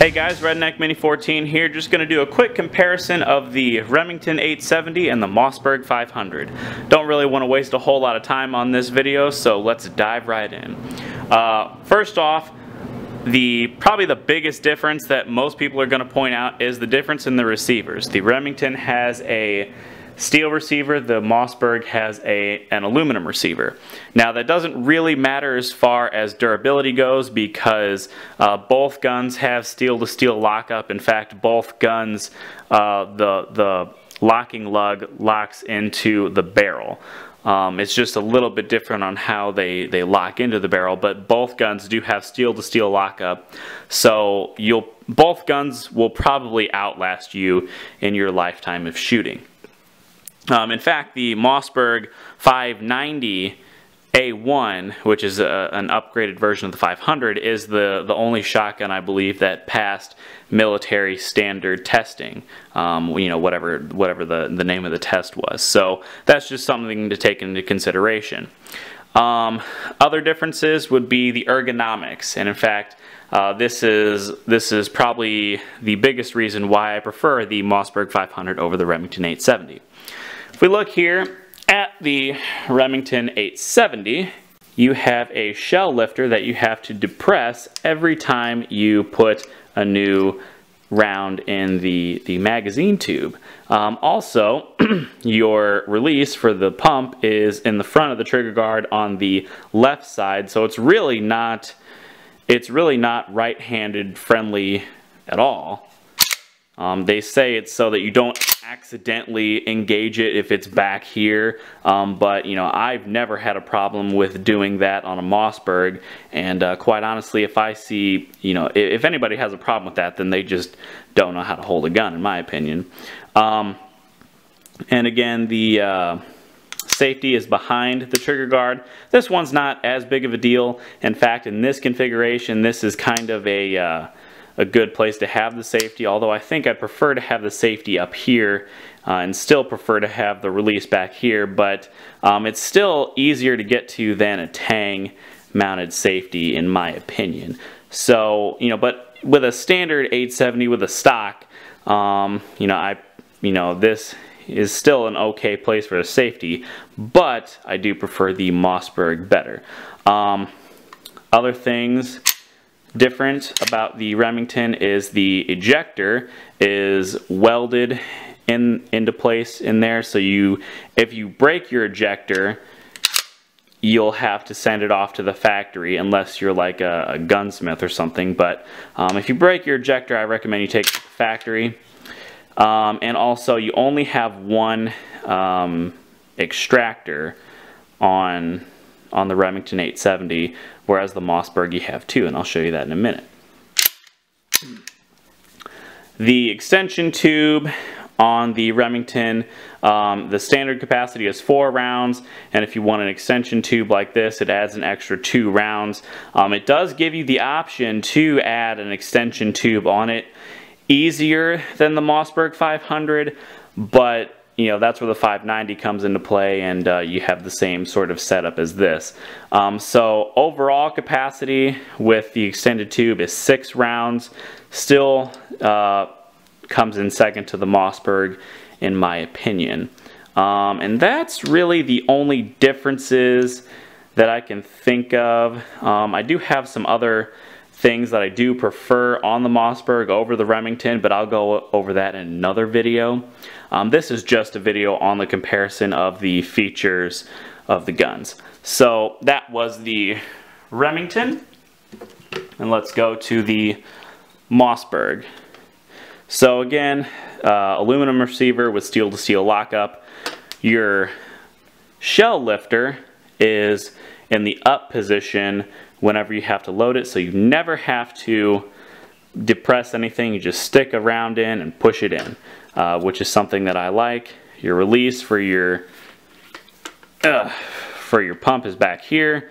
Hey guys, Redneck Mini 14 here, just going to do a quick comparison of the Remington 870 and the Mossberg 500. Don't really want to waste a whole lot of time on this video, so let's dive right in. First off, probably the biggest difference that most people are going to point out is the difference in the receivers. The Remington has a steel receiver, the Mossberg has an aluminum receiver. Now that doesn't really matter as far as durability goes because both guns have steel to steel lockup. In fact, both guns, the locking lug locks into the barrel. It's just a little bit different on how they lock into the barrel, but both guns do have steel to steel lockup, so both guns will probably outlast you in your lifetime of shooting. In fact, the Mossberg 590 A1, which is an upgraded version of the 500, is the only shotgun I believe that passed military standard testing. You know, whatever the name of the test was. So that's just something to take into consideration. Other differences would be the ergonomics, and in fact, this is probably the biggest reason why I prefer the Mossberg 500 over the Remington 870. If we look here at the Remington 870, you have a shell lifter that you have to depress every time you put a new round in the magazine tube. Also, your release for the pump is in the front of the trigger guard on the left side, so it's really not right-handed friendly at all. They say it's so that you don't accidentally engage it if it's back here, but you know, I've never had a problem with doing that on a Mossberg, and quite honestly, if I see, you know, if anybody has a problem with that, then they just don't know how to hold a gun, in my opinion. And again, the safety is behind the trigger guard. This one's not as big of a deal. In fact, in this configuration, this is kind of a good place to have the safety, although I think I'd prefer to have the safety up here and still prefer to have the release back here, but it's still easier to get to than a Tang mounted safety, in my opinion. So, you know, but with a standard 870 with a stock, this is still an okay place for a safety, but I do prefer the Mossberg better. Other things different about the Remington is the ejector is welded into place in there, so if you break your ejector, you'll have to send it off to the factory unless you're like a gunsmith or something. But if you break your ejector, I recommend you take it to the factory. And also, you only have one extractor on the Remington 870, whereas the Mossberg you have two, and I'll show you that in a minute. The extension tube on the Remington, the standard capacity is 4 rounds, and if you want an extension tube like this, it adds an extra 2 rounds. It does give you the option to add an extension tube on it easier than the Mossberg 500, but you know, that's where the 590 comes into play, and you have the same sort of setup as this. So overall capacity with the extended tube is 6 rounds. Still comes in second to the Mossberg, in my opinion. And that's really the only differences that I can think of. I do have some other things that I do prefer on the Mossberg over the Remington, but I'll go over that in another video. This is just a video on the comparison of the features of the guns. So that was the Remington, and let's go to the Mossberg. So again, aluminum receiver with steel to steel lockup. Your shell lifter is in the up position whenever you have to load it, so you never have to depress anything. You just stick a round in and push it in, which is something that I like. Your release for your pump is back here.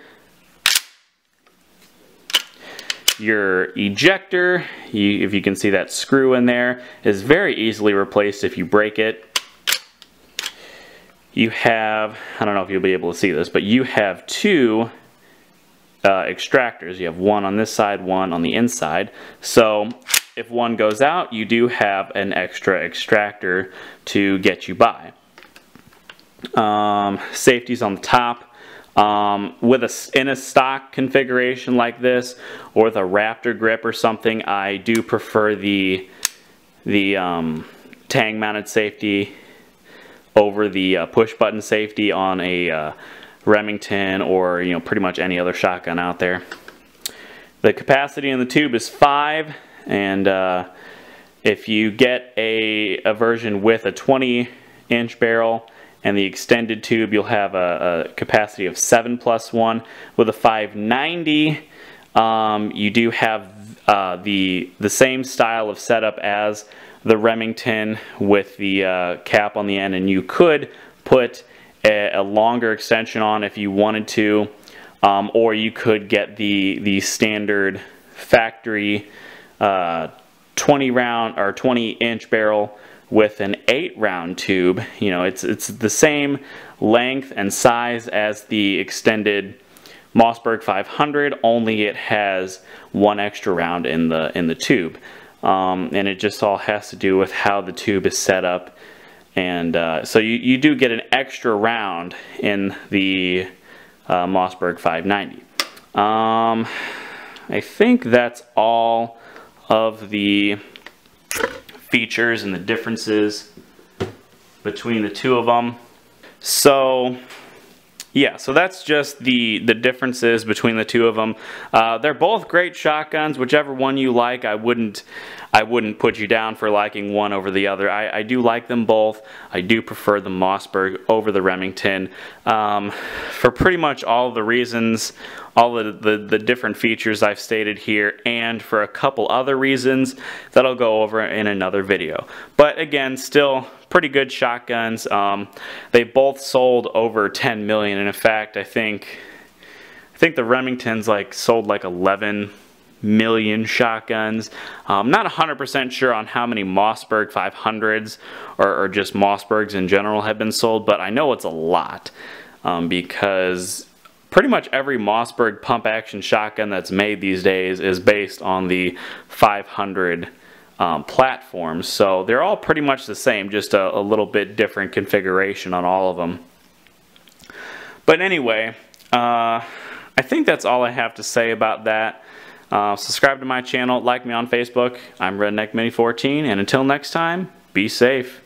Your ejector, if you can see that screw in there, is very easily replaced if you break it. You have, I don't know if you'll be able to see this, but you have 2 extractors. You have one on this side, one on the inside. So if one goes out, you do have an extra extractor to get you by. Safety's on the top. In a stock configuration like this, or with a Raptor grip or something, I do prefer the tang mounted safety over the push button safety on a Remington, or pretty much any other shotgun out there. The capacity in the tube is 5, and if you get a version with a 20-inch barrel and the extended tube, you'll have a capacity of 7+1. With a 590, you do have the same style of setup as the Remington with the cap on the end, and you could put a longer extension on if you wanted to, or you could get the standard factory 20-round or 20-inch barrel with an 8-round tube. It's the same length and size as the extended Mossberg 500, only it has 1 extra round in the tube, and it just all has to do with how the tube is set up. And so you do get an extra round in the Mossberg 590. I think that's all of the features and the differences between the two of them. So yeah, so that's just the differences between the two of them. They're both great shotguns. Whichever one you like, I wouldn't put you down for liking one over the other. I do like them both. I do prefer the Mossberg over the Remington for pretty much all the reasons, all the different features I've stated here, and for a couple other reasons that I'll go over in another video. But again, still pretty good shotguns. They both sold over 10 million, and in fact, I think the Remington's sold like 11 million shotguns. I'm not 100% sure on how many Mossberg 500s or just Mossbergs in general have been sold, but I know it's a lot, because pretty much every Mossberg pump action shotgun that's made these days is based on the 500 platforms. So they're all pretty much the same, just a little bit different configuration on all of them. But anyway, I think that's all I have to say about that. Subscribe to my channel, like me on Facebook. I'm Redneck Mini 14, and until next time, be safe.